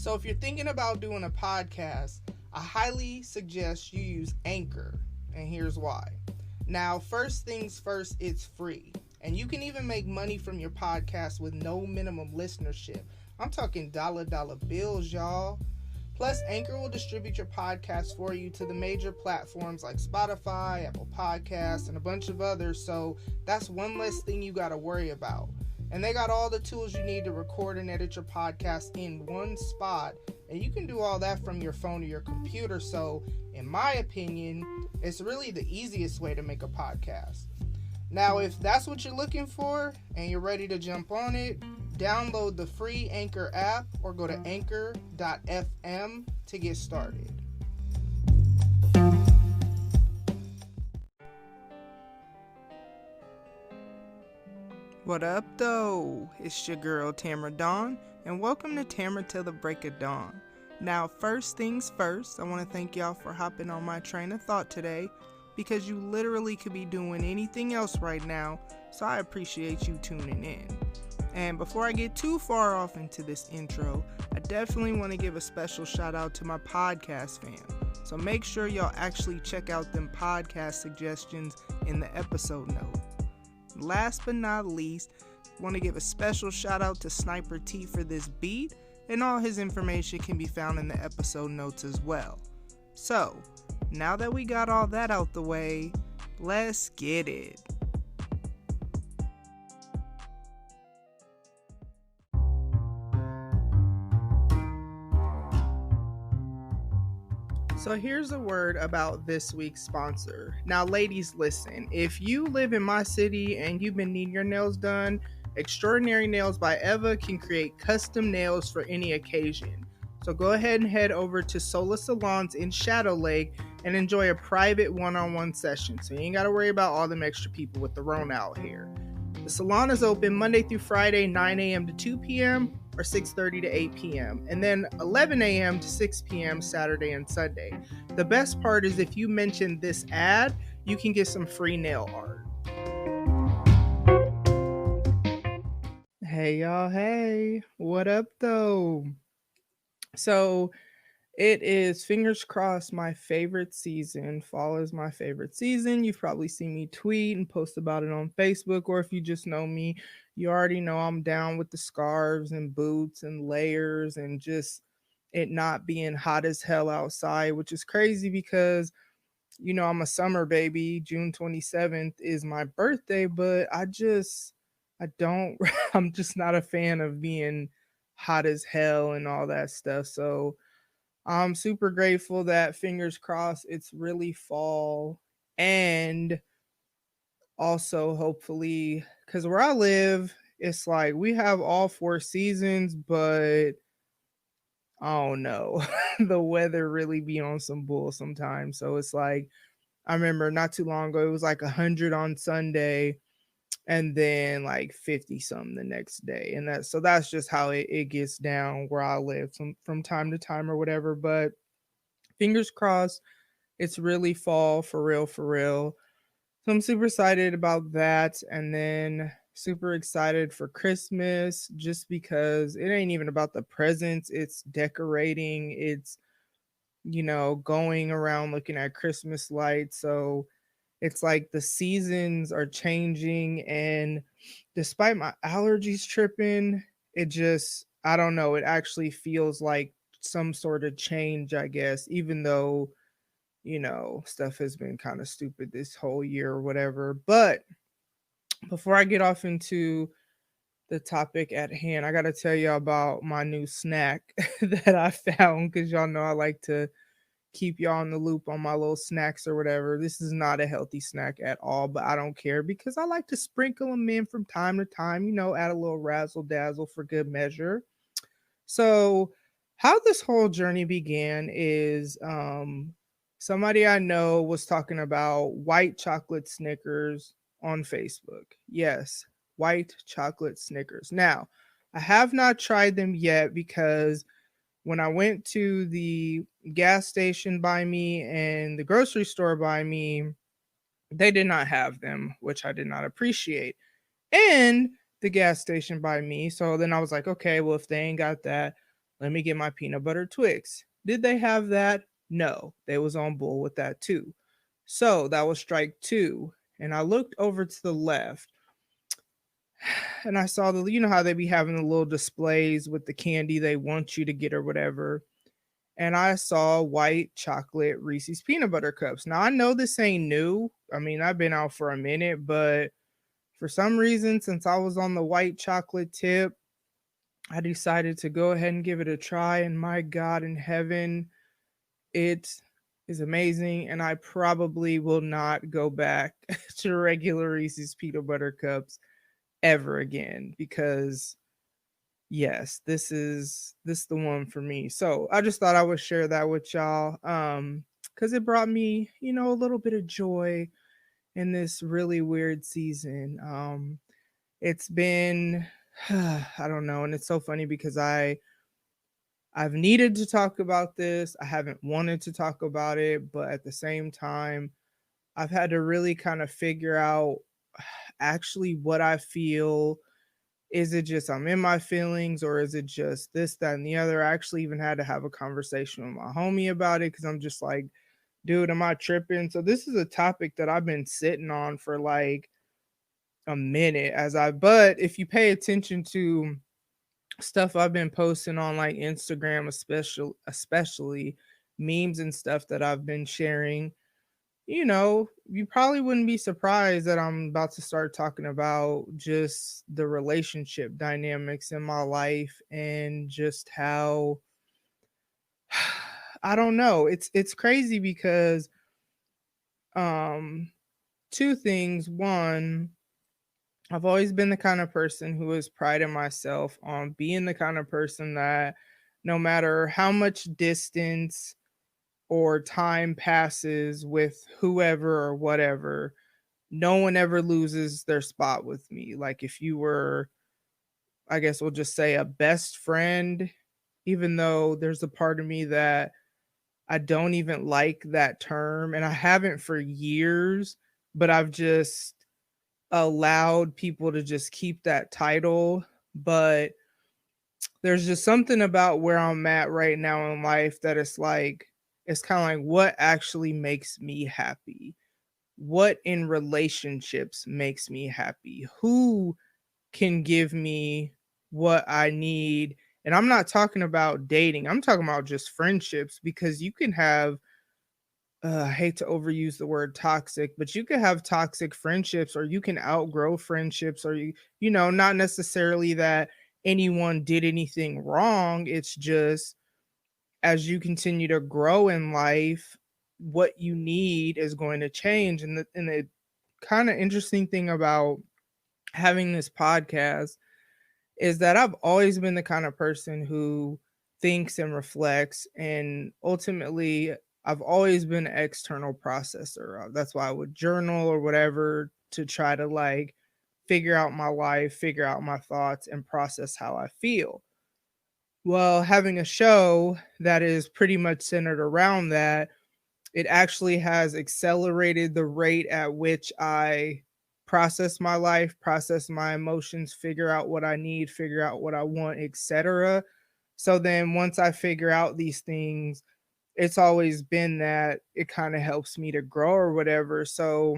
So if you're thinking about doing a podcast, I highly suggest you use Anchor, and here's why. Now, first things first, it's free, and you can even make money from your podcast with no minimum listenership. I'm talking dollar bills, y'all. Plus, Anchor will distribute your podcast for you to the major platforms like Spotify, Apple Podcasts, and a bunch of others, so that's one less thing you got to worry about. And they got all the tools you need to record and edit your podcast in one spot, and you can do all that from your phone or your computer, so in my opinion, it's really the easiest way to make a podcast. Now, if that's what you're looking for and you're ready to jump on it, download the free Anchor app or go to anchor.fm to get started. What up, though? It's your girl, Tamara Dawn, and welcome to Tamara Till the Break of Dawn. Now, first things first, I want to thank y'all for hopping on my train of thought today, because you literally could be doing anything else right now, so I appreciate you tuning in. And before I get too far off into this intro, I definitely want to give a special shout out to my podcast fam. So make sure y'all actually check out them podcast suggestions in the episode note. Last but not least, I want to give a special shout out to Sniper T for this beat, and all his information can be found in the episode notes as well. So, now that we got all that out the way, let's get it. So here's a word about this week's sponsor. Now, ladies, listen. If you live in my city and you've been needing your nails done, Extraordinary Nails by Eva can create custom nails for any occasion. So go ahead and head over to Sola Salons in Shadow Lake and enjoy a private one-on-one session. So you ain't got to worry about all them extra people with the Rona out here. The salon is open Monday through Friday, 9 a.m. to 2 p.m. or 6:30 to 8 p.m. and then 11 a.m. to 6 p.m. Saturday and Sunday. The best part is if you mention this ad, you can get some free nail art. Hey y'all, hey, what up though? So it is, fingers crossed, my favorite season. Fall is my favorite season. You've probably seen me tweet and post about it on Facebook, or if you just know me, you already know I'm down with the scarves and boots and layers and just it not being hot as hell outside, which is crazy because, you know, I'm a summer baby. June 27th is my birthday, but I'm just not a fan of being hot as hell and all that stuff. So I'm super grateful that, fingers crossed, it's really fall. And also, hopefully, because where I live, it's like we have all 4 seasons, but I don't know. The weather really be on some bull sometimes. So it's like, I remember not too long ago, it was like 100 on Sunday and then like 50 something the next day. And that's just how it gets down where I live from time to time or whatever. But fingers crossed, it's really fall for real, for real. So I'm super excited about that. And then super excited for Christmas, just because it ain't even about the presents. It's decorating. It's, you know, going around looking at Christmas lights. So it's like the seasons are changing, and despite my allergies tripping, it just, I don't know, it actually feels like some sort of change, I guess, even though, you know, stuff has been kind of stupid this whole year or whatever. But before I get off into the topic at hand, I got to tell y'all about my new snack that I found, because y'all know I like to keep y'all in the loop on my little snacks or whatever. This is not a healthy snack at all, but I don't care because I like to sprinkle them in from time to time, you know, add a little razzle dazzle for good measure. So how this whole journey began is somebody I know was talking about white chocolate Snickers on Facebook. Yes, white chocolate Snickers. Now, I have not tried them yet because when I went to the gas station by me and the grocery store by me, they did not have them, which I did not appreciate. And the gas station by me. So then I was like, okay, well, if they ain't got that, Let me get my peanut butter Twix. Did they have that? No, they was on bull with that too. So that was strike two. And I looked over to the left and I saw the, you know how they be having the little displays with the candy they want you to get or whatever. And I saw white chocolate Reese's peanut butter cups. Now I know this ain't new. I mean, I've been out for a minute, but for some reason, since I was on the white chocolate tip, I decided to go ahead and give it a try. And my God in heaven, it is amazing. And I probably will not go back to regular Reese's peanut butter cups ever again because yes, this is the one for me. So I just thought I would share that with y'all. Because it brought me, a little bit of joy in this really weird season. It's been I don't know, and it's so funny because I've needed to talk about this. I haven't wanted to talk about it, but at the same time, I've had to really kind of figure out actually what I feel. Is it just I'm in my feelings, or is it just this, that, and the other? I actually even had to have a conversation with my homie about it because I'm just like, dude, am I tripping? So this is a topic that I've been sitting on for like a minute but if you pay attention to stuff I've been posting on like Instagram, especially memes and stuff that I've been sharing, you probably wouldn't be surprised that I'm about to start talking about just the relationship dynamics in my life and just how I don't know. It's crazy because um two things. One, I've always been the kind of person who has prided myself on being the kind of person that no matter how much distance or time passes with whoever or whatever, no one ever loses their spot with me. Like if you were, I guess we'll just say a best friend, even though there's a part of me that I don't even like that term and I haven't for years, but I've just allowed people to just keep that title. But there's just something about where I'm at right now in life that it's kind of like what actually makes me happy, what in relationships makes me happy, who can give me what I need. And I'm not talking about dating, I'm talking about just friendships because you can have I hate to overuse the word toxic, but you can have toxic friendships or you can outgrow friendships or not necessarily that anyone did anything wrong. It's just as you continue to grow in life, what you need is going to change. And the kind of interesting thing about having this podcast is that I've always been the kind of person who thinks and reflects, and ultimately I've always been an external processor. That's why I would journal or whatever to try to like figure out my life, figure out my thoughts, and process how I feel. Well, having a show that is pretty much centered around that, it actually has accelerated the rate at which I process my life, process my emotions, figure out what I need, figure out what I want, etc. So then once I figure out these things, it's always been that it kind of helps me to grow or whatever. So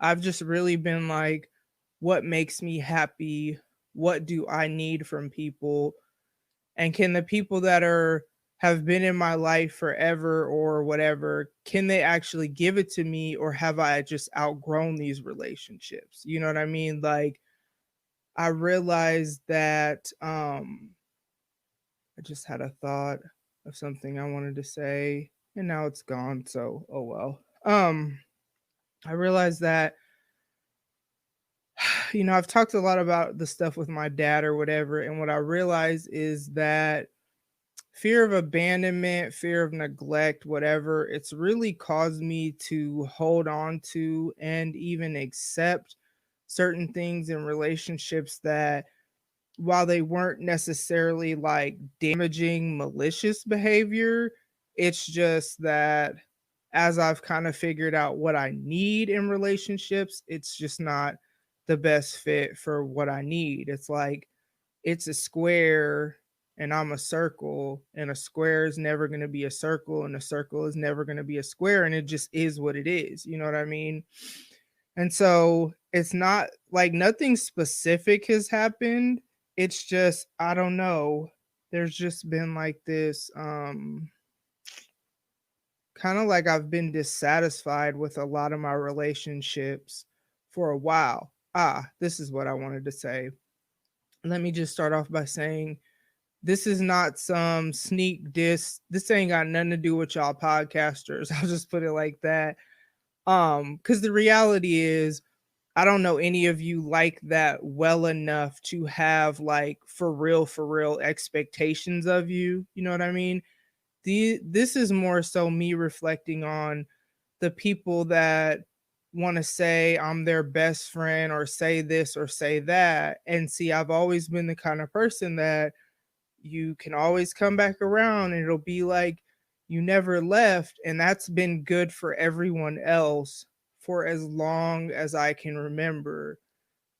I've just really been like, what makes me happy? What do I need from people? And can the people that are have been in my life forever or whatever, can they actually give it to me, or have I just outgrown these relationships? You know what I mean? Like I realized that I just had a thought of something I wanted to say and now it's gone, so oh well. I realized that I've talked a lot about the stuff with my dad or whatever, and what I realized is that fear of abandonment, fear of neglect, whatever, it's really caused me to hold on to and even accept certain things in relationships that, while they weren't necessarily like damaging, malicious behavior, it's just that as I've kind of figured out what I need in relationships, it's just not the best fit for what I need. It's like it's a square and I'm a circle, and a square is never going to be a circle, and a circle is never going to be a square, and it just is what it is. You know what I mean? And so it's not like nothing specific has happened. It's just, I don't know. There's just been like this kind of like I've been dissatisfied with a lot of my relationships for a while. This is what I wanted to say. Let me just start off by saying this is not some sneak diss. This ain't got nothing to do with y'all podcasters. I'll just put it like that. Because the reality is I don't know any of you like that well enough to have like for real expectations of you. You know what I mean? This is more so me reflecting on the people that want to say I'm their best friend or say this or say that. And see, I've always been the kind of person that you can always come back around and it'll be like you never left. And that's been good for everyone else for as long as I can remember.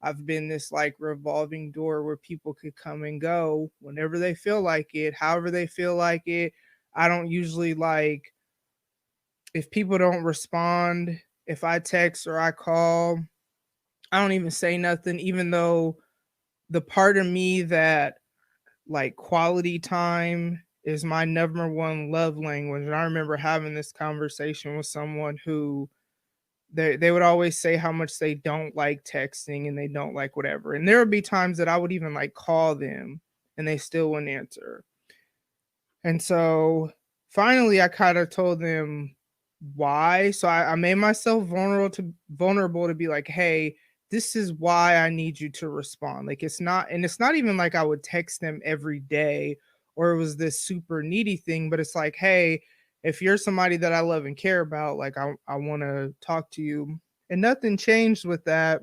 I've been this like revolving door where people could come and go whenever they feel like it, however they feel like it. I don't usually like, if people don't respond, if I text or I call, I don't even say nothing, even though the part of me that like quality time is my number one love language. And I remember having this conversation with someone who they would always say how much they don't like texting and they don't like whatever. And there would be times that I would even like call them and they still wouldn't answer. And so finally I kind of told them why. So I made myself vulnerable to be like, hey, this is why I need you to respond. Like it's not, and it's not even like I would text them every day or it was this super needy thing, but it's like, hey, if you're somebody that I love and care about, like I want to talk to you. And nothing changed with that.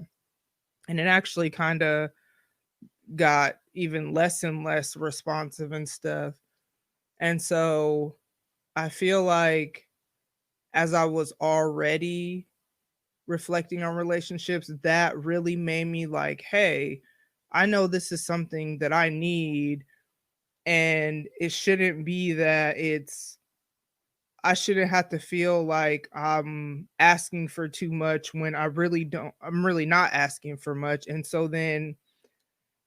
And it actually kind of got even less and less responsive and stuff. And so I feel like as I was already reflecting on relationships, that really made me like, hey, I know this is something that I need. And it shouldn't be that I shouldn't have to feel like I'm asking for too much when I really don't, I'm really not asking for much. And so then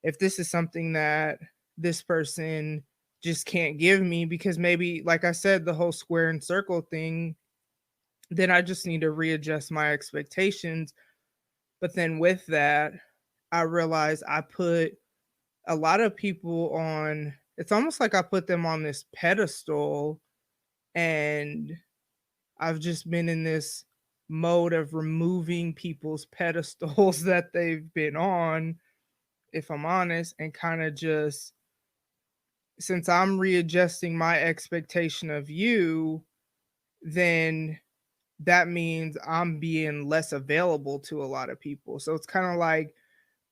if this is something that this person just can't give me because maybe, like I said, the whole square and circle thing, then I just need to readjust my expectations. But then with that, I realized I put a lot of people on, it's almost like I put them on this pedestal, and I've just been in this mode of removing people's pedestals that they've been on, if I'm honest, and kind of just, since I'm readjusting my expectation of you, then that means I'm being less available to a lot of people. So it's kind of like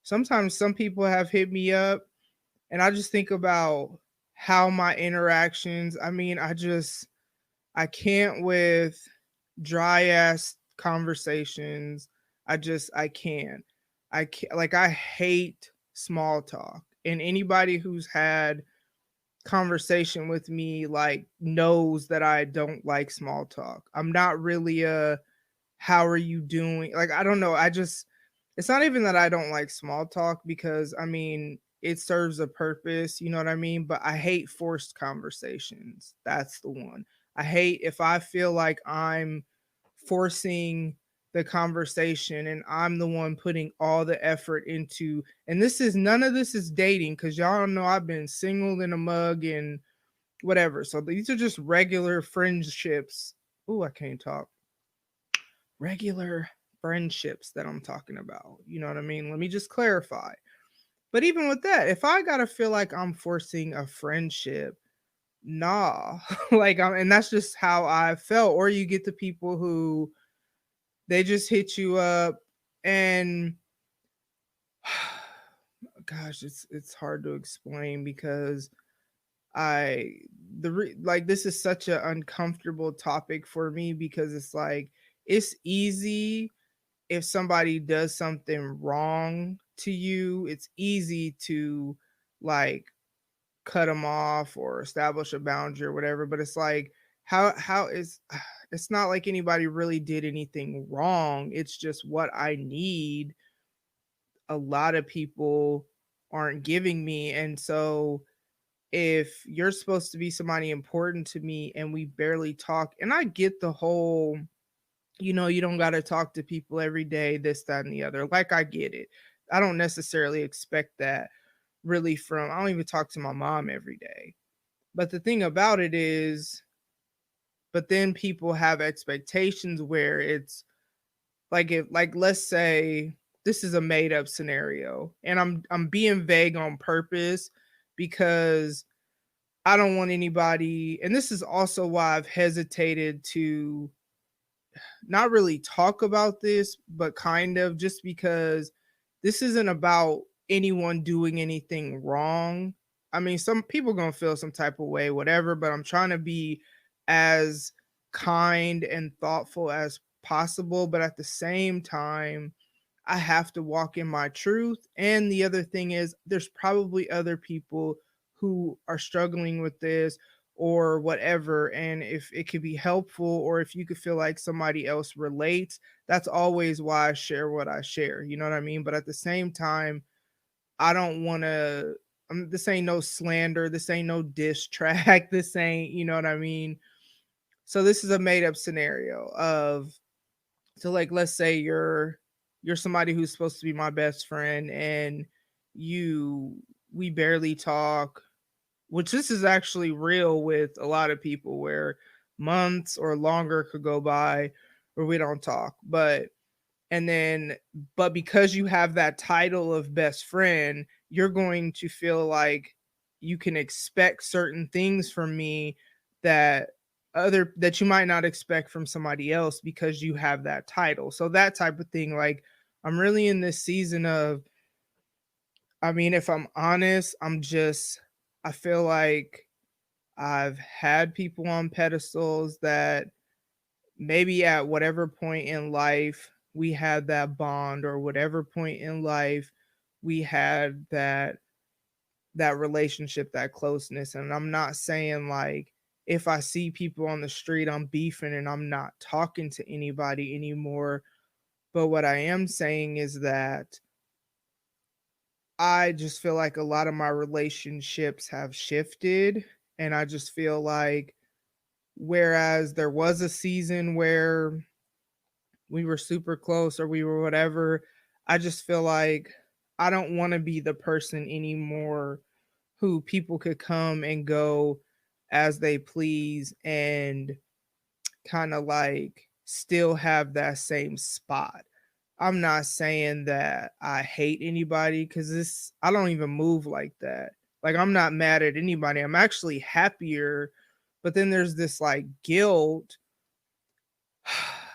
sometimes some people have hit me up and I just think about how my interactions, I mean, I can't with dry ass conversations. I can't. I can't, like I hate small talk. And anybody who's had conversation with me like knows that I don't like small talk. I'm not really a how are you doing? Like I don't know. It's not even that I don't like small talk because I mean it serves a purpose, you know what I mean? But I hate forced conversations. That's the one. I hate if I feel like I'm forcing the conversation and I'm the one putting all the effort into, and this is none of this is dating because y'all know I've been single in a mug and whatever. So these are just regular friendships. Ooh, I can't talk. Regular friendships that I'm talking about. You know what I mean? Let me just clarify. But even with that, if I gotta feel like I'm forcing a friendship, nah. And that's just how I felt. Or you get the people who they just hit you up and gosh, it's hard to explain because I like this is such an uncomfortable topic for me because it's like it's easy if somebody does something wrong to you, it's easy to like cut them off or establish a boundary or whatever, but it's like how is it's not like anybody really did anything wrong. It's just what I need a lot of people aren't giving me. And so if you're supposed to be somebody important to me and we barely talk, and I get the whole, you don't got to talk to people every day, this, that, and the other. Like, I get it. I don't necessarily expect that really I don't even talk to my mom every day. But the thing about it is, but then people have expectations where it's like, if, like, let's say this is a made up scenario, and I'm being vague on purpose because I don't want anybody, and this is also why I've hesitated to not really talk about this, but kind of, just because this isn't about anyone doing anything wrong. I mean, some people gonna feel some type of way, whatever, but I'm trying to be as kind and thoughtful as possible. But at the same time, I have to walk in my truth. And the other thing is, there's probably other people who are struggling with this or whatever. And if it could be helpful, or if you could feel like somebody else relates, that's always why I share what I share. You know what I mean? But at the same time, I don't want to. This ain't no slander. This ain't no diss track. This ain't, you know what I mean? So this is a made up scenario of, so like, let's say you're somebody who's supposed to be my best friend, and you we barely talk, which this is actually real with a lot of people, where months or longer could go by where we don't talk. And then, but because you have that title of best friend, you're going to feel like you can expect certain things from me that that you might not expect from somebody else because you have that title. So that type of thing, like, I'm really in this season of, I mean, if I'm honest, I feel like I've had people on pedestals that maybe at whatever point in life we had that bond, or whatever point in life we had that relationship, that closeness. And I'm not saying like, if I see people on the street, I'm beefing and I'm not talking to anybody anymore. But what I am saying is that I just feel like a lot of my relationships have shifted. And I just feel like, whereas there was a season where we were super close or we were whatever, I just feel like I don't want to be the person anymore who people could come and go as they please, and kind of like still have that same spot. I'm not saying that I hate anybody, because I don't even move like that. Like, I'm not mad at anybody. I'm actually happier. But then there's this like guilt,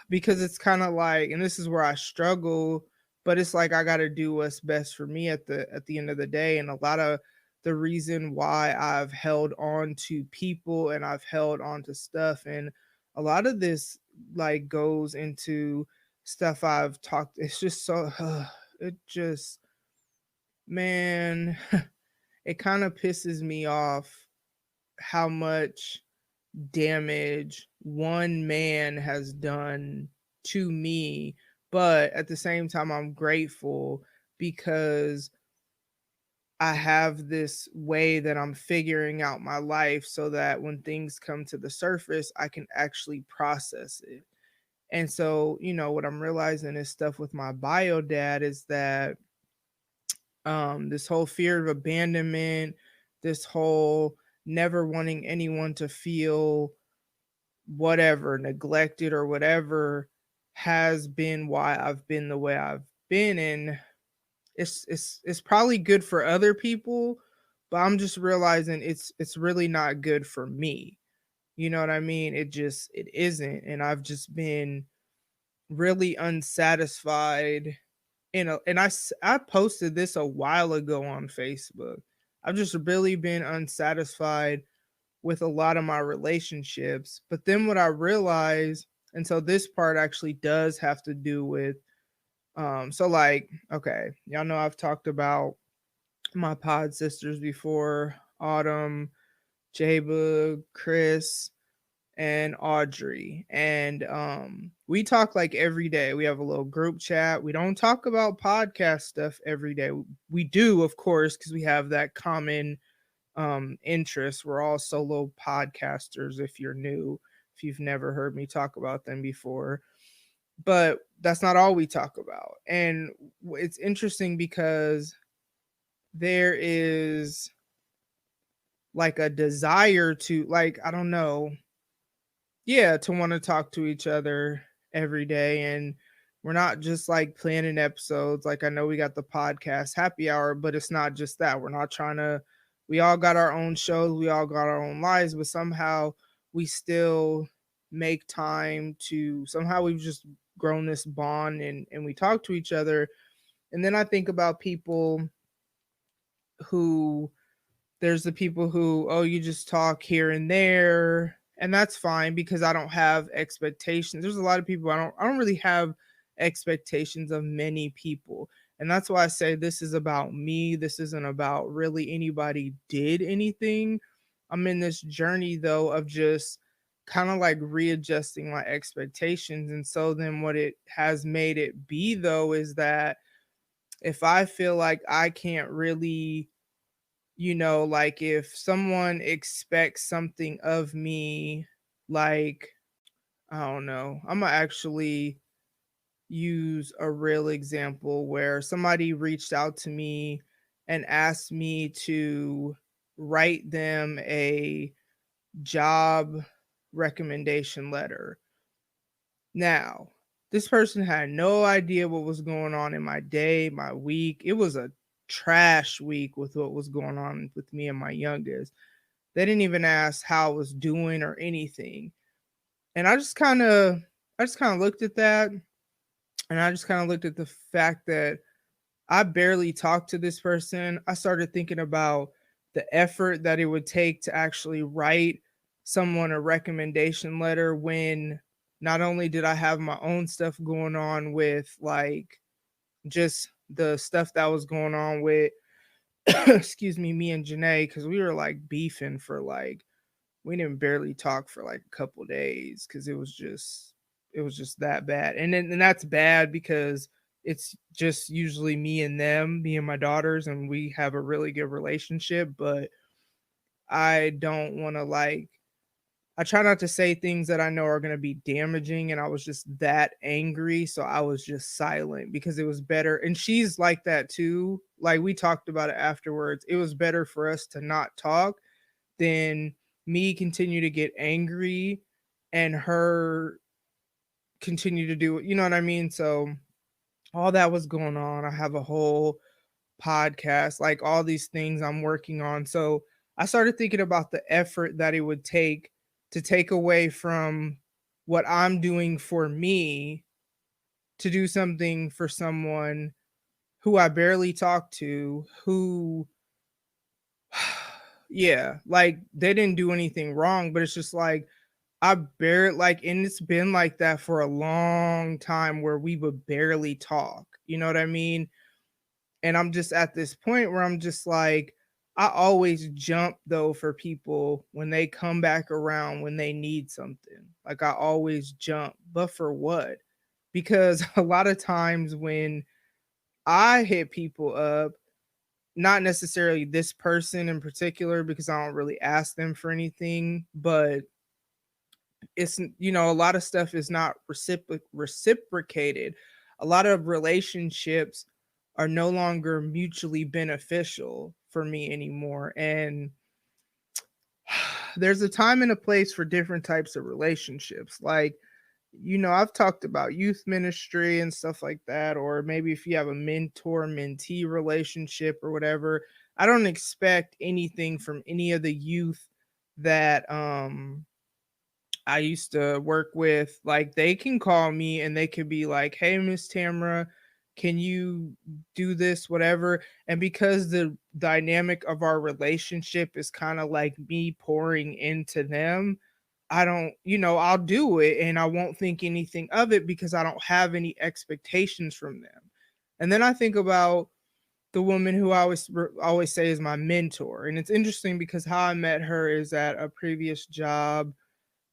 because it's kind of like, and this is where I struggle, but it's like I got to do what's best for me at the end of the day. And a lot of the reason why I've held on to people and I've held on to stuff, and a lot of this like goes into stuff I've talked, it's just so it just, man, it kind of pisses me off how much damage one man has done to me. But at the same time, I'm grateful because I have this way that I'm figuring out my life, so that when things come to the surface, I can actually process it. And so, what I'm realizing is stuff with my bio dad is that this whole fear of abandonment, this whole never wanting anyone to feel whatever, neglected or whatever, has been why I've been the way I've been. And it's probably good for other people, but I'm just realizing it's really not good for me. You know what I mean? It isn't. And I've just been really unsatisfied. I posted this a while ago on Facebook. I've just really been unsatisfied with a lot of my relationships. But then what I realized, and so this part actually does have to do with, so like, okay, y'all know I've talked about my pod sisters before. Autumn, Jaba, Chris, and Audrey. And we talk like every day. We have a little group chat. We don't talk about podcast stuff every day. We do, of course, because we have that common interest. We're all solo podcasters. If you're new, if you've never heard me talk about them before, but that's not all we talk about. And it's interesting because there is like a desire to, like, I don't know, yeah, to want to talk to each other every day. And we're not just like planning episodes. Like, I know we got the podcast happy hour, but it's not just that. We're not trying to, we all got our own shows, we all got our own lives, but somehow we still make time to, somehow we've just grown this bond, and we talk to each other. And then I think about people who, there's the people who, oh, you just talk here and there, and that's fine because I don't have expectations. There's a lot of people, I don't really have expectations of many people. And that's why I say this is about me. This isn't about really anybody did anything. I'm in this journey though of just kind of like readjusting my expectations. And so then what it has made it be though is that if I feel like I can't really, like if someone expects something of me, like, I don't know, I'm gonna actually use a real example where somebody reached out to me and asked me to write them a job recommendation letter. Now, this person had no idea what was going on in my day, my week. It was a trash week with what was going on with me and my youngest. They didn't even ask how I was doing or anything. And I just kind of looked at that, and I just kind of looked at the fact that I barely talked to this person. I started thinking about the effort that it would take to actually write someone a recommendation letter when not only did I have my own stuff going on with like just the stuff that was going on with excuse me and Janae, because we were like beefing for like, we didn't barely talk for like a couple days because it was just that bad. And that's bad because it's just usually me and them, me and my daughters, and we have a really good relationship. But I don't want to like, I try not to say things that I know are going to be damaging. And I was just that angry. So I was just silent because it was better. And she's like that too. Like, we talked about it afterwards. It was better for us to not talk than me continue to get angry and her continue to do it. You know what I mean? So all that was going on. I have a whole podcast, like all these things I'm working on. So I started thinking about the effort that it would take to take away from what I'm doing for me to do something for someone who I barely talk to, who, yeah, like they didn't do anything wrong, but it's just like, I barely like, and it's been like that for a long time where we would barely talk. You know what I mean? And I'm just at this point where I'm just like, I always jump though for people when they come back around when they need something. Like, I always jump, but for what? Because a lot of times when I hit people up, not necessarily this person in particular, because I don't really ask them for anything, but it's, a lot of stuff is not reciprocated. A lot of relationships are no longer mutually beneficial for me anymore. And there's a time and a place for different types of relationships. Like, I've talked about youth ministry and stuff like that, or maybe if you have a mentor mentee relationship or whatever. I don't expect anything from any of the youth that I used to work with. Like, they can call me and they could be like, "Hey, Miss Tamara, can you do this, whatever?" And because the dynamic of our relationship is kind of like me pouring into them, I don't, I'll do it and I won't think anything of it because I don't have any expectations from them. And then I think about the woman who I always say is my mentor. And it's interesting because how I met her is at a previous job.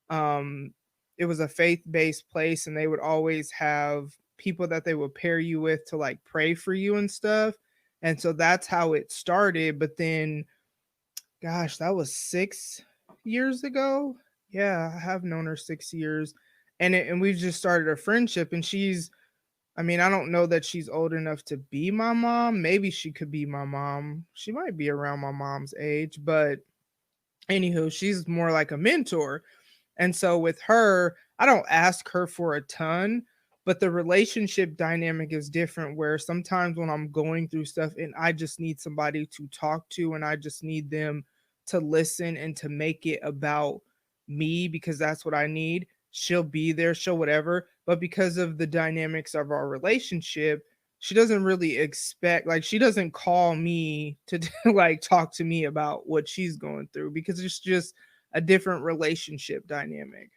Um, it was a faith-based place, and they would always have people that they would pair you with to like pray for you and stuff. And so that's how it started. But then, gosh, that was 6 years ago. Yeah, I have known her 6 years, and we've just started a friendship. And she's, I mean, I don't know that she's old enough to be my mom. Maybe she could be my mom. She might be around my mom's age, but anywho, she's more like a mentor. And so with her, I don't ask her for a ton, but the relationship dynamic is different where sometimes when I'm going through stuff and I just need somebody to talk to and I just need them to listen and to make it about me because that's what I need, she'll be there, she'll whatever. But because of the dynamics of our relationship, she doesn't really expect, like, she doesn't call me to like talk to me about what she's going through because it's just a different relationship dynamic.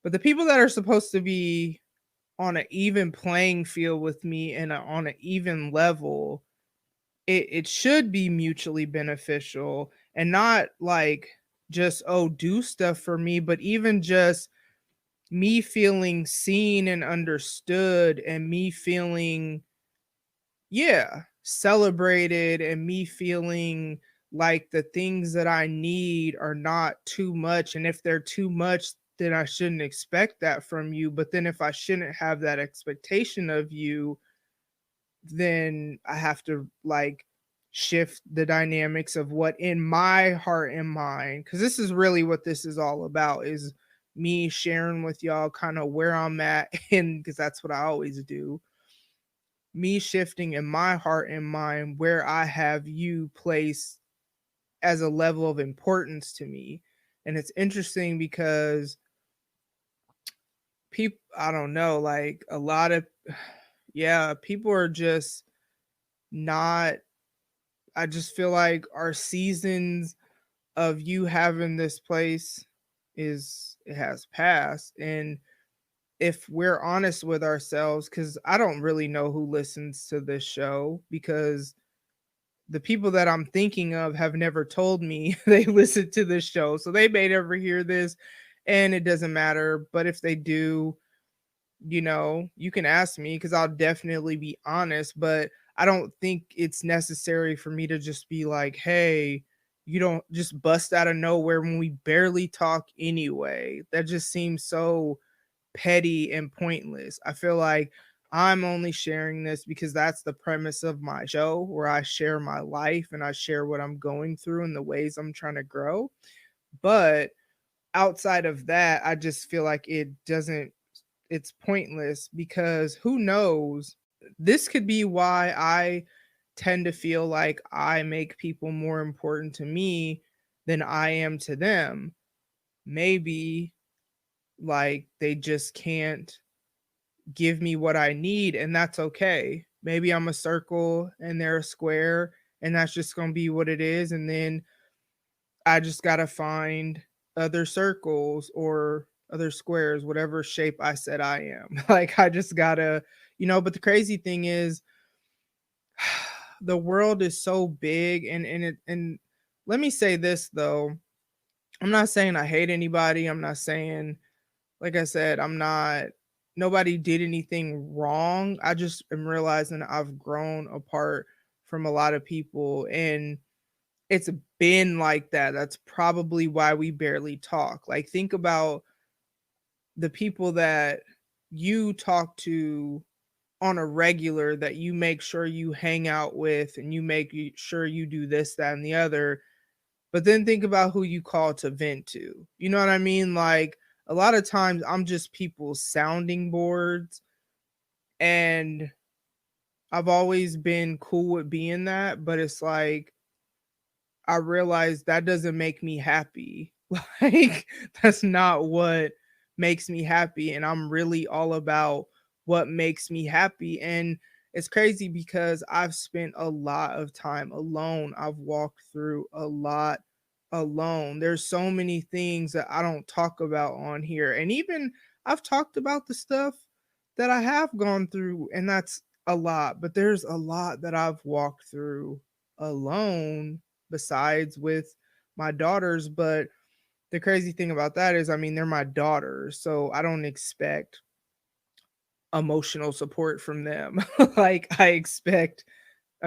But the people that are supposed to be on an even playing field with me and on an even level, it should be mutually beneficial and not like just, oh, do stuff for me, but even just me feeling seen and understood and me feeling, yeah, celebrated and me feeling like the things that I need are not too much. And if they're too much, then I shouldn't expect that from you. But then if I shouldn't have that expectation of you, then I have to like shift the dynamics of what in my heart and mind, because this is really what this is all about, is me sharing with y'all kind of where I'm at. And because that's what I always do, me shifting in my heart and mind where I have you placed as a level of importance to me. And it's interesting because people, I don't know, like a lot of, yeah, people are just not, I just feel like our seasons of you having this place is, it has passed. And if we're honest with ourselves, because I don't really know who listens to this show, because the people that I'm thinking of have never told me they listen to this show. So they may never hear this and it doesn't matter. But if they do, you can ask me because I'll definitely be honest. But I don't think it's necessary for me to just be like, hey, you don't just bust out of nowhere when we barely talk anyway. That just seems so petty and pointless. I feel like I'm only sharing this because that's the premise of my show, where I share my life and I share what I'm going through and the ways I'm trying to grow. But outside of that, I just feel like it's pointless because who knows? This could be why I tend to feel like I make people more important to me than I am to them. Maybe like they just can't give me what I need, and that's okay. Maybe I'm a circle and they're a square, and that's just going to be what it is. And then I just got to find other circles or other squares, whatever shape I said I am. Like, I just got to, but the crazy thing is, the world is so big. And let me say this though. I'm not saying I hate anybody. I'm not saying, like I said, I'm not, nobody did anything wrong. I just am realizing I've grown apart from a lot of people, and it's been like that. That's probably why we barely talk. Like, think about the people that you talk to on a regular, that you make sure you hang out with and you make sure you do this, that, and the other. But then think about who you call to vent to. You know what I mean? Like, a lot of times I'm just people's sounding boards, and I've always been cool with being that, but it's like I realize that doesn't make me happy. Like, that's not what makes me happy, and I'm really all about what makes me happy. And it's crazy because I've spent a lot of time alone. I've walked through a lot alone. There's so many things that I don't talk about on here. And even I've talked about the stuff that I have gone through, and that's a lot, but there's a lot that I've walked through alone besides with my daughters. But the crazy thing about that is, I mean, they're my daughters, so I don't expect emotional support from them. Like, I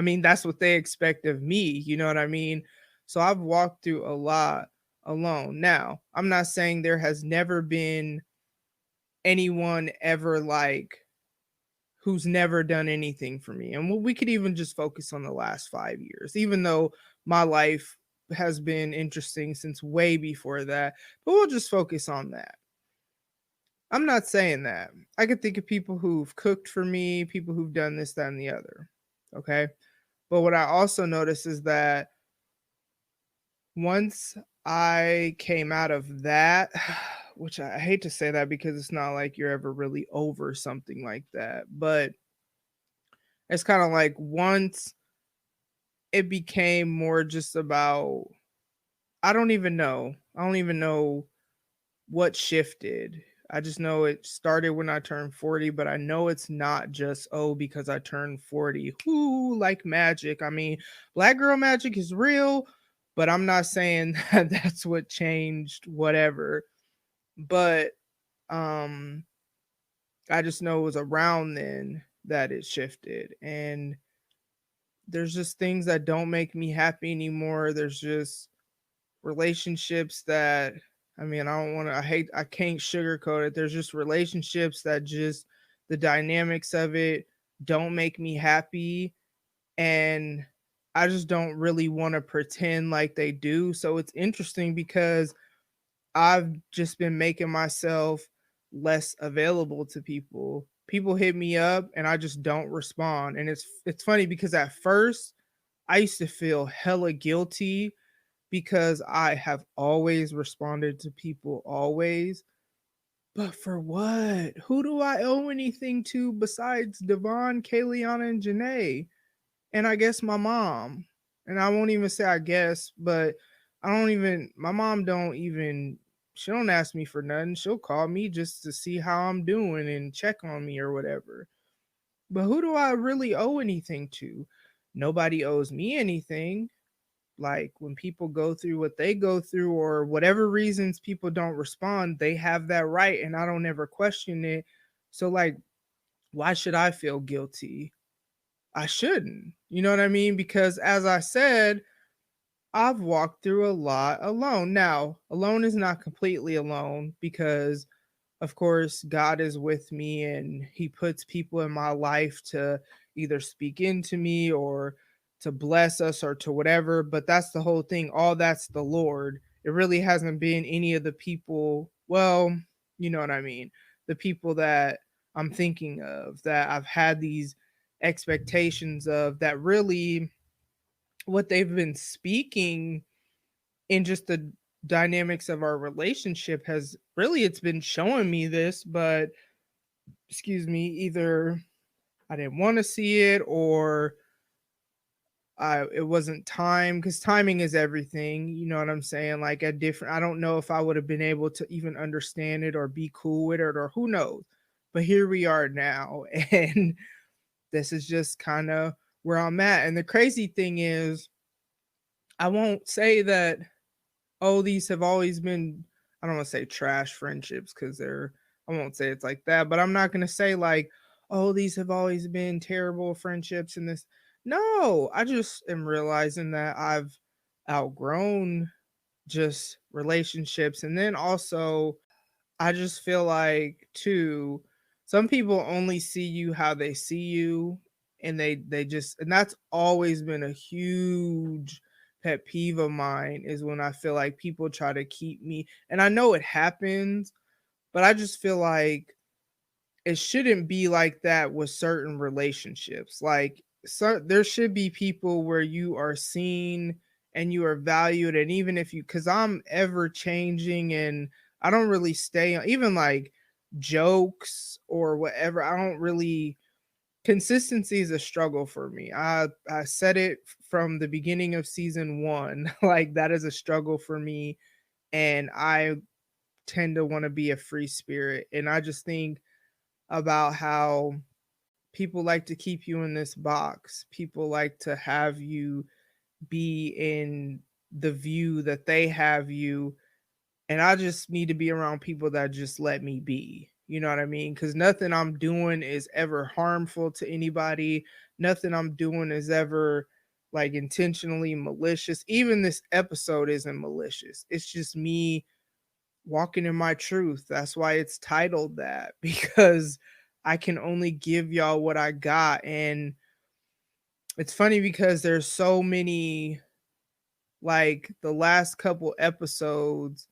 mean, that's what they expect of me. You know what I mean? So I've walked through a lot alone. Now, I'm not saying there has never been anyone ever like who's never done anything for me. And we could even just focus on the last 5 years, even though my life has been interesting since way before that. But we'll just focus on that. I'm not saying that. I could think of people who've cooked for me, people who've done this, that, and the other. Okay. But what I also noticed is that once I came out of that, which I hate to say that because it's not like you're ever really over something like that, but it's kind of like once it became more just about, I don't even know. I don't even know what shifted. I just know it started when I turned 40, but I know it's not just, oh, because I turned 40. Whoo, like magic. I mean, black girl magic is real, but I'm not saying that that's what changed whatever. But um I just know it was around then that it shifted. And there's just things that don't make me happy anymore. There's just relationships that, I mean, I don't want to, I can't sugarcoat it. There's just relationships that just the dynamics of it don't make me happy. And I just don't really want to pretend like they do. So it's interesting because I've just been making myself less available to people. People hit me up and I just don't respond. And it's funny because at first I used to feel hella guilty because I have always responded to people always. But for what? Who do I owe anything to besides Devon, Kayliana, and Janae? And I guess my mom. And I won't even say I guess, but my mom don't even, she don't ask me for nothing. She'll call me just to see how I'm doing and check on me or whatever. But who do I really owe anything to? Nobody owes me anything. Like when people go through what they go through or whatever reasons people don't respond, they have that right and I don't ever question it. So like, why should I feel guilty? I shouldn't. You know what I mean? Because as I said, I've walked through a lot alone. Now, alone is not completely alone because of course, God is with me and he puts people in my life to either speak into me or to bless us or to whatever. But that's the whole thing. All that's the Lord. It really hasn't been any of the people. Well, you know what I mean? The people that I'm thinking of that I've had these expectations of that really what they've been speaking in just the dynamics of our relationship has really, it's been showing me this, but excuse me, either I didn't want to see it or it wasn't time, because timing is everything. You know what I'm saying? Like at different, I don't know if I would have been able to even understand it or be cool with it or who knows. But here we are now, and this is just kind of where I'm at. And the crazy thing is, I won't say that, oh, these have always been, I don't want to say trash friendships because I won't say it's like that, but I'm not going to say like, oh, these have always been terrible friendships and this. No, I just am realizing that I've outgrown just relationships. And then also, I just feel like too, some people only see you how they see you, and they just, and that's always been a huge pet peeve of mine is when I feel like people try to keep me, and I know it happens, but I just feel like it shouldn't be like that with certain relationships. Like, so there should be people where you are seen and you are valued, and even if you, because I'm ever changing and I don't really stay on even like jokes or whatever. I don't really, consistency is a struggle for me. I said it from the beginning of season 1. Like that is a struggle for me, and I tend to want to be a free spirit, and I just think about how People like to keep you in this box. People like to have you be in the view that they have you, and I just need to be around people that just let me be. You know what I mean? Cuz nothing I'm doing is ever harmful to anybody. Nothing I'm doing is ever like intentionally malicious. Even this episode isn't malicious. It's just me walking in my truth. That's why it's titled that because I can only give y'all what I got. And it's funny because there's so many, like the last couple episodes,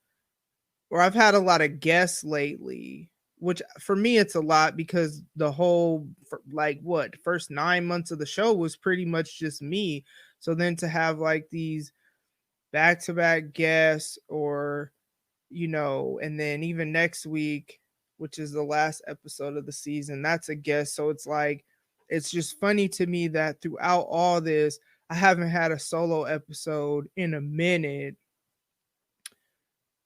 where I've had a lot of guests lately, which for me it's a lot because the whole like what first 9 months of the show was pretty much just me. So then to have like these back to back guests, or and then even next week, which is the last episode of the season, that's a guest. So it's like, it's just funny to me that throughout all this, I haven't had a solo episode in a minute.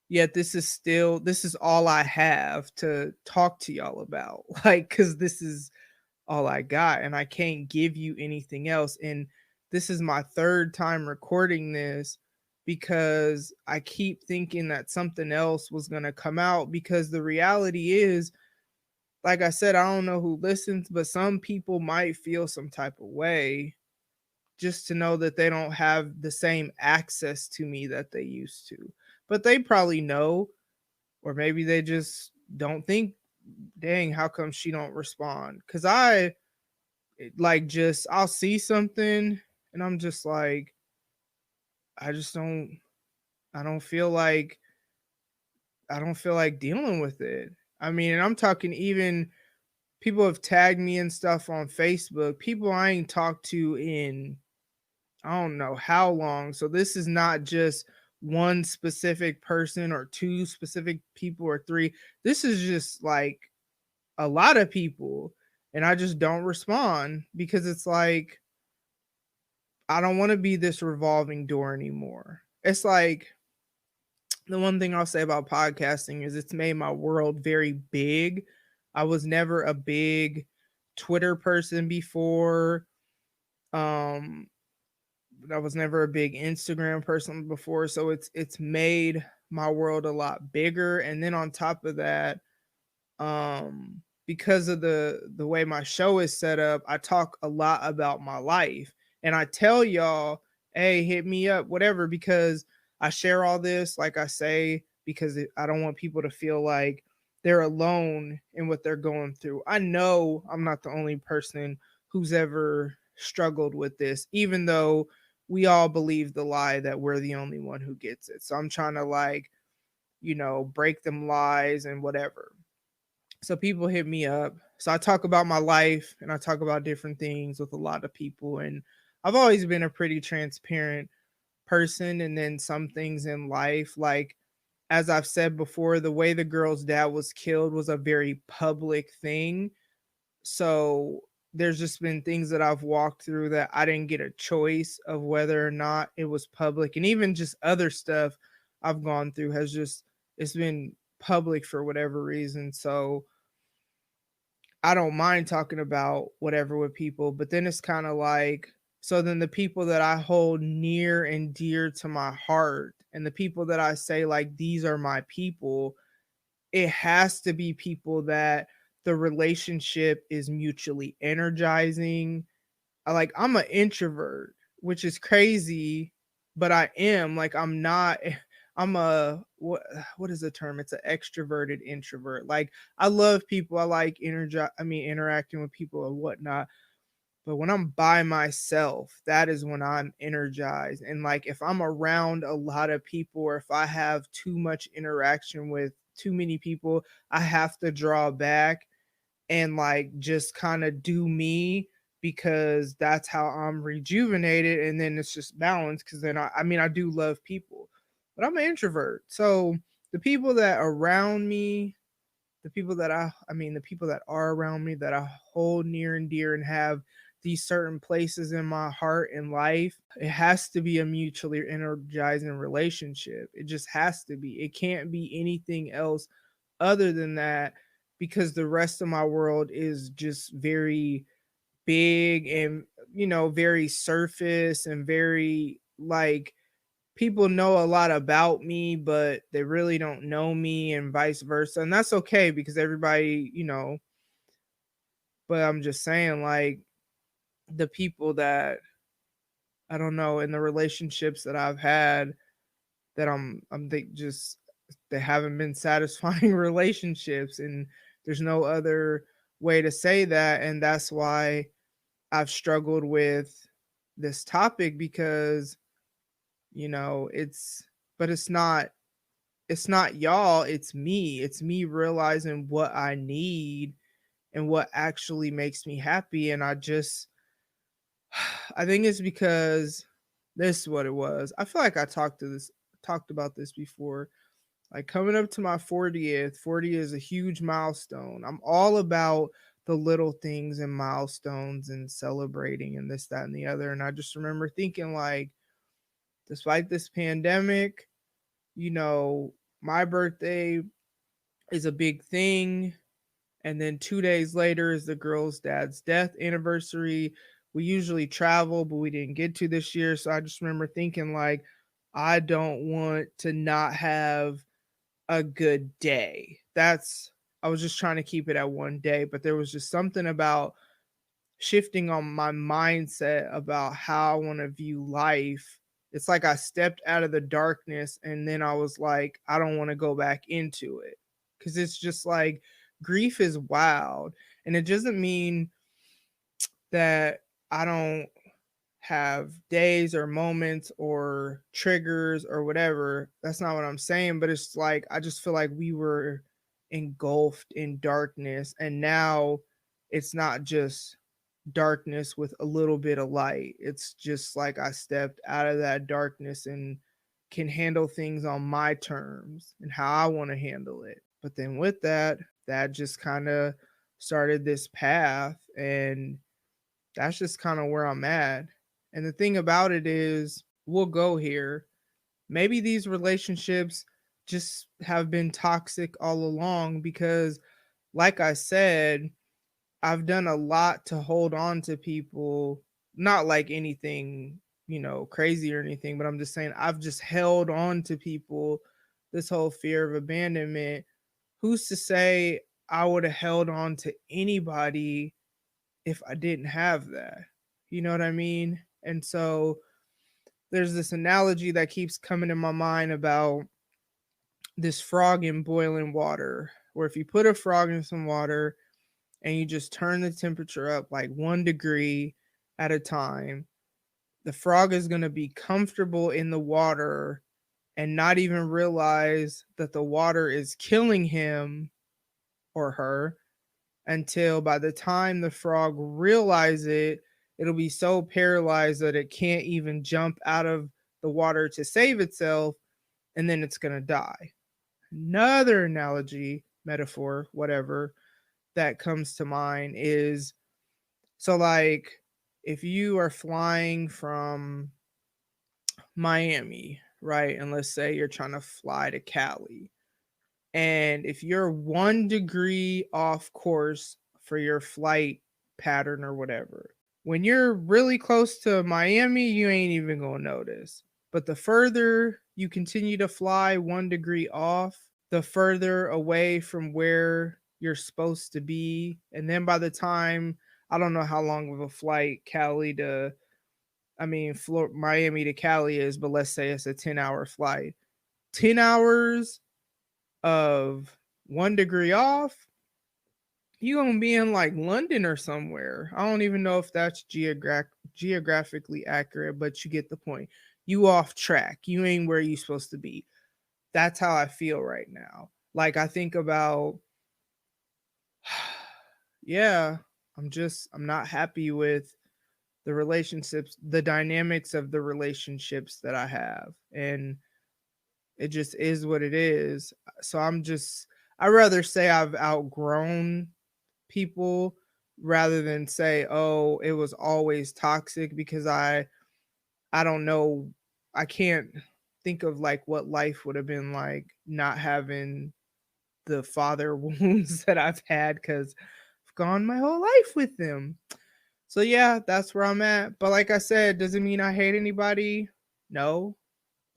Yet this is all I have to talk to y'all about. Like, cause this is all I got and I can't give you anything else. And this is my third time recording this because I keep thinking that something else was going to come out, because the reality is, like I said, I don't know who listens, but some people might feel some type of way just to know that they don't have the same access to me that they used to. But they probably know, or maybe they just don't think, dang, how come she don't respond? Cuz I like just I'll see something and I'm just like, I just don't I don't feel like I don't feel like dealing with it. I mean, and I'm talking, even people have tagged me and stuff on Facebook, people I ain't talked to in I don't know how long. So this is not just one specific person or two specific people or three. This is just like a lot of people. And I just don't respond because it's like, I don't want to be this revolving door anymore. It's like, the one thing I'll say about podcasting is it's made my world very big. I was never a big Twitter person before. Um, I was never a big Instagram person before, so it's made my world a lot bigger. And then on top of that, because of the way my show is set up, I talk a lot about my life, and I tell y'all, hey, hit me up, whatever, because I share all this, like I say, because I don't want people to feel like they're alone in what they're going through. I know I'm not the only person who's ever struggled with this, even though we all believe the lie that we're the only one who gets it. So I'm trying to, like, break them lies and whatever. So people hit me up. So I talk about my life and I talk about different things with a lot of people. And I've always been a pretty transparent person. And then some things in life, like, as I've said before, the way the girl's dad was killed was a very public thing. So there's just been things that I've walked through that I didn't get a choice of whether or not it was public. And even just other stuff I've gone through has just, it's been public for whatever reason. So I don't mind talking about whatever with people, but then it's kind of like, so then the people that I hold near and dear to my heart, and the people that I say, like, these are my people, it has to be people that the relationship is mutually energizing. I'm an introvert, which is crazy, but I am, like, I'm not I'm a what is the term? It's an extroverted introvert. Like, I love people. I like interacting with people and whatnot. But when I'm by myself, that is when I'm energized. And like, if I'm around a lot of people, or if I have too much interaction with too many people, I have to draw back and like just kind of do me, because that's how I'm rejuvenated. And then it's just balance, because then I do love people, but I'm an introvert. So the people that around me, the people that are around me, that I hold near and dear and have these certain places in my heart and life, it has to be a mutually energizing relationship. It just has to be. It can't be anything else other than that, because the rest of my world is just very big and, very surface and very like people know a lot about me, but they really don't know me and vice versa. And that's okay because everybody, but I'm just saying, like, the people that I don't know in the relationships that I've had that I'm think just they haven't been satisfying relationships, and there's no other way to say that. And that's why I've struggled with this topic because, it's but it's not y'all, it's me realizing what I need and what actually makes me happy. And I think it's because this is what it was. I feel like I talked about this before. Like coming up to my 40th, 40 is a huge milestone. I'm all about the little things and milestones and celebrating and this, that, and the other. And I just remember thinking, like, despite this pandemic, you know, my birthday is a big thing. And then 2 days later is the girl's dad's death anniversary. We usually travel, but we didn't get to this year. So I just remember thinking, like, I don't want to not have a good day. I was just trying to keep it at one day, but there was just something about shifting on my mindset about how I want to view life. It's like I stepped out of the darkness and then I was like, I don't want to go back into it. Cause it's just like grief is wild. And it doesn't mean that I don't have days or moments or triggers or whatever. That's not what I'm saying, but it's like I just feel like we were engulfed in darkness and now it's not just darkness with a little bit of light. It's just like I stepped out of that darkness and can handle things on my terms and how I want to handle it. But then with that, that just kind of started this path, and that's just kind of where I'm at. And the thing about it is, we'll go here. Maybe these relationships just have been toxic all along because, like I said, I've done a lot to hold on to people, not like anything, crazy or anything, but I'm just saying I've just held on to people, this whole fear of abandonment. Who's to say I would have held on to anybody if I didn't have that? You know what I mean? And so there's this analogy that keeps coming in my mind about this frog in boiling water, where if you put a frog in some water and you just turn the temperature up like 1 degree at a time, the frog is going to be comfortable in the water and not even realize that the water is killing him or her until by the time the frog realizes it, it'll be so paralyzed that it can't even jump out of the water to save itself, and then it's going to die. Another analogy, metaphor, whatever, that comes to mind is, so like if you are flying from Miami, right? And let's say you're trying to fly to Cali. And if you're 1 degree off course for your flight pattern or whatever, when you're really close to Miami, you ain't even gonna notice. But the further you continue to fly 1 degree off, the further away from where you're supposed to be. And then by the time, I don't know how long of a flight Miami to Cali is, but let's say it's a 10-hour flight. 10 hours of 1 degree off, you gonna be in like London or somewhere. I don't even know if that's geographically accurate, but you get the point. You off track. You ain't where you supposed to be. That's how I feel right now. Like I think about, yeah, I'm not happy with the relationships, the dynamics of the relationships that I have. And it just is what it is. So I rather say I've outgrown people rather than say, oh, it was always toxic, because I don't know, I can't think of like what life would have been like not having the father wounds that I've had, because I've gone my whole life with them. So yeah, that's where I'm at. But like I said, doesn't mean I hate anybody. No.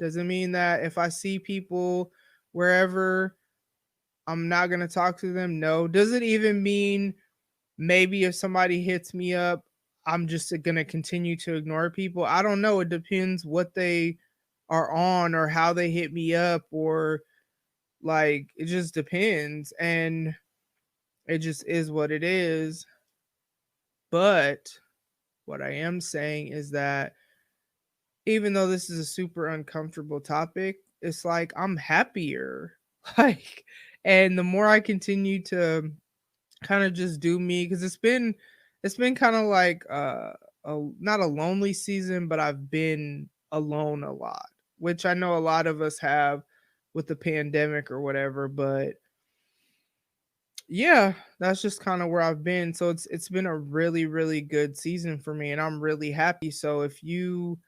Doesn't mean that if I see people wherever, I'm not going to talk to them. No. Does it even mean maybe if somebody hits me up, I'm just going to continue to ignore people? I don't know. It depends what they are on or how they hit me up, or like it just depends, and it just is what it is. But what I am saying is that even though this is a super uncomfortable topic, it's like I'm happier. Like, and the more I continue to kind of just do me, because it's been kind of like not a lonely season, but I've been alone a lot, which I know a lot of us have with the pandemic or whatever. But yeah, that's just kind of where I've been. So it's been a really, really good season for me, and I'm really happy. So if you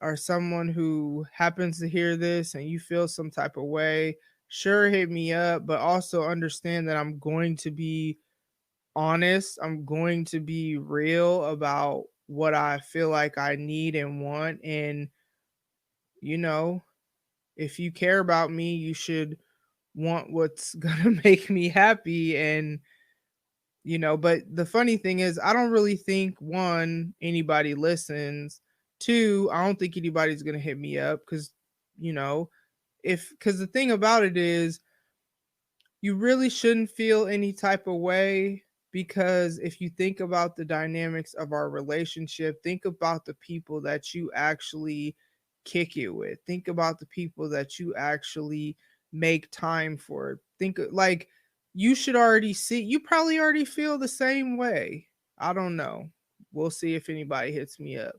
are someone who happens to hear this and you feel some type of way, sure, hit me up, but also understand that I'm going to be honest. I'm going to be real about what I feel like I need and want. And, you know, if you care about me, you should want what's going to make me happy. And, but the funny thing is, I don't really think, one, anybody listens. Two, I don't think anybody's going to hit me up because, you know, because the thing about it is, you really shouldn't feel any type of way, because if you think about the dynamics of our relationship, think about the people that you actually kick it with. Think about the people that you actually make time for. Like, you should already see, you probably already feel the same way. I don't know. We'll see if anybody hits me up.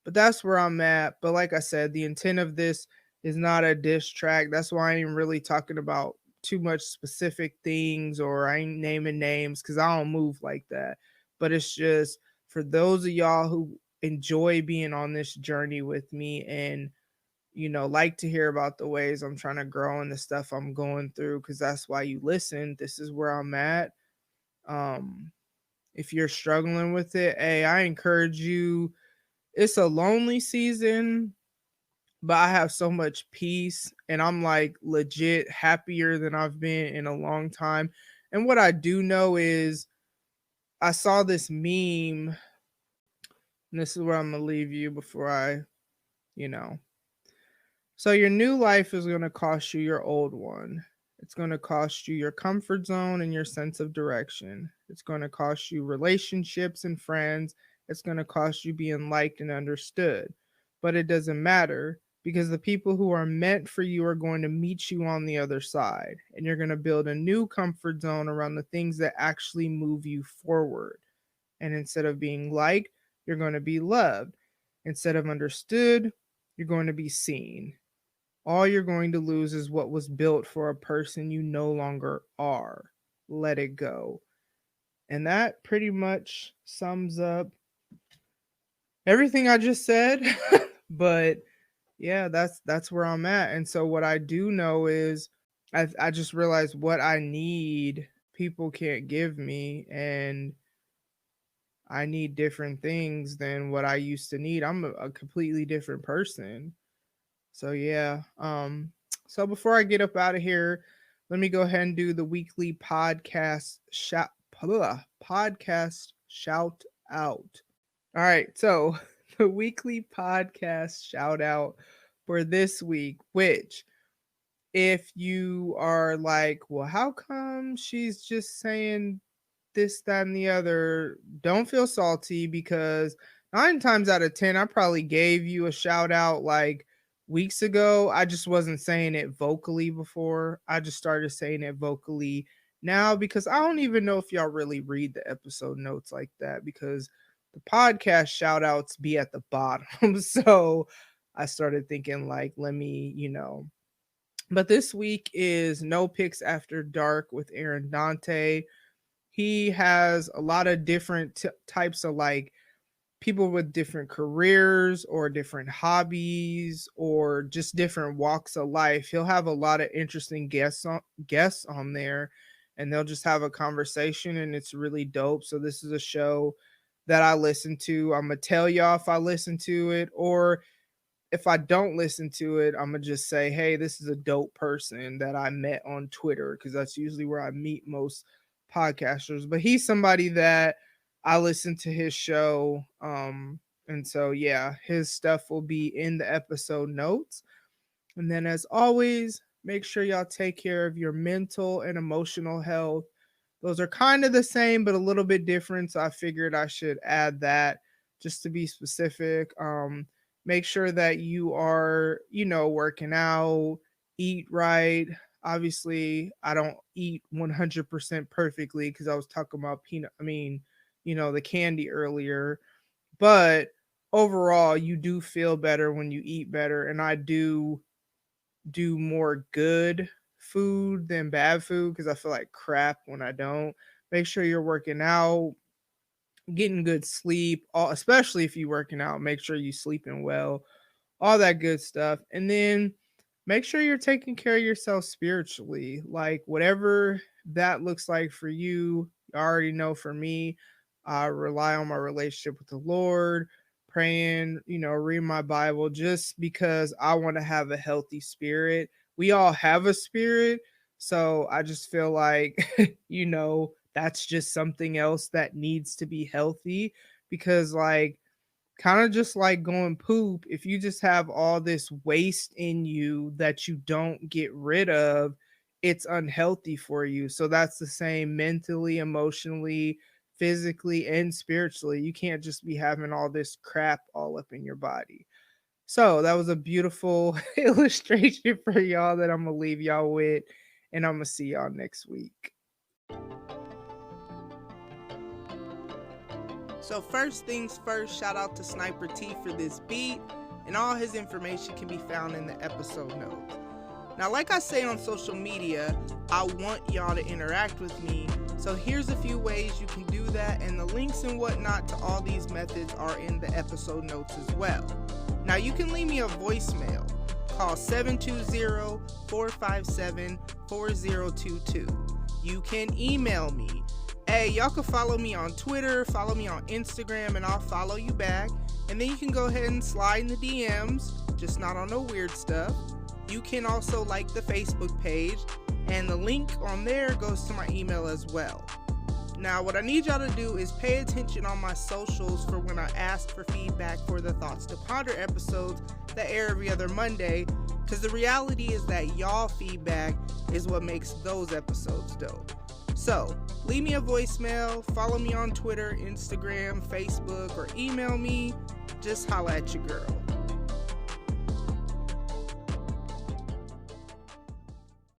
But that's where I'm at. But like I said, the intent of this is not a diss track. That's why I ain't really talking about too much specific things, or I ain't naming names because I don't move like that. But it's just for those of y'all who enjoy being on this journey with me, and like to hear about the ways I'm trying to grow and the stuff I'm going through, because that's why you listen. This is where I'm at. Um, if you're struggling with it, hey, I encourage you. It's a lonely season, but I have so much peace, and I'm like legit happier than I've been in a long time. And what I do know is, I saw this meme, and this is where I'm gonna leave you before I, you know. So your new life is gonna cost you your old one. It's gonna cost you your comfort zone and your sense of direction. It's gonna cost you relationships and friends. It's gonna cost you being liked and understood. But it doesn't matter, because the people who are meant for you are going to meet you on the other side. And you're gonna build a new comfort zone around the things that actually move you forward. And instead of being liked, you're going to be loved. Instead of understood, you're going to be seen. All you're going to lose is what was built for a person you no longer are. Let it go. And that pretty much sums up everything I just said. But yeah, that's where I'm at. And so what I do know is, I just realized what I need people can't give me, and I need different things than what I used to need. I'm a completely different person. So yeah. So before I get up out of here, let me go ahead and do the weekly podcast shout out. All right. So the weekly podcast shout out for this week, which, if you are like, well, how come she's just saying this, that, and the other, don't feel salty, because 9 times out of 10, I probably gave you a shout out like weeks ago. I just wasn't saying it vocally before. I just started saying it vocally now, because I don't even know if y'all really read the episode notes like that, because the podcast shout outs be at the bottom. So I started thinking, like, let me, But this week is No Picks After Dark with Aaron Dante. He has a lot of different types of, like, people with different careers or different hobbies or just different walks of life. He'll have a lot of interesting guests on there, and they'll just have a conversation, and it's really dope. So this is a show that I listen to. I'm going to tell y'all if I listen to it, or if I don't listen to it, I'm going to just say, hey, this is a dope person that I met on Twitter, because that's usually where I meet most podcasters. But he's somebody that I listen to his show. And so, yeah, his stuff will be in the episode notes. And then, as always, make sure y'all take care of your mental and emotional health. Those are kind of the same, but a little bit different. So I figured I should add that just to be specific. Make sure that you are, working out, eat right. Obviously, I don't eat 100% perfectly, because I was talking about the candy earlier. But overall, you do feel better when you eat better. And I do more good food than bad food, because I feel like crap when I don't. Make sure you're working out, getting good sleep, especially if you're working out. Make sure you're sleeping well, all that good stuff. And then make sure you're taking care of yourself spiritually, like whatever that looks like for you. You already know, for me, I rely on my relationship with the Lord, praying, reading my Bible, just because I want to have a healthy spirit. We all have a spirit. So I just feel like, that's just something else that needs to be healthy, because, like, kind of just like going poop, if you just have all this waste in you that you don't get rid of, it's unhealthy for you. So that's the same mentally, emotionally, physically, and spiritually. You can't just be having all this crap all up in your body. So that was a beautiful illustration for y'all that I'm gonna leave y'all with, and I'm gonna see y'all next week. So first things first, shout out to Sniper T for this beat, and all his information can be found in the episode notes. Now, like I say on social media, I want y'all to interact with me, so here's a few ways you can do that, and the links and whatnot to all these methods are in the episode notes as well. Now, you can leave me a voicemail. Call 720-457-4022. You can email me. Hey, y'all can follow me on Twitter, follow me on Instagram, and I'll follow you back. And then you can go ahead and slide in the DMs, just not on no weird stuff. You can also like the Facebook page, and the link on there goes to my email as well. Now, what I need y'all to do is pay attention on my socials for when I ask for feedback for the Thoughts to Ponder episodes that air every other Monday, because the reality is that y'all feedback is what makes those episodes dope. So, leave me a voicemail, follow me on Twitter, Instagram, Facebook, or email me. Just holla at your girl.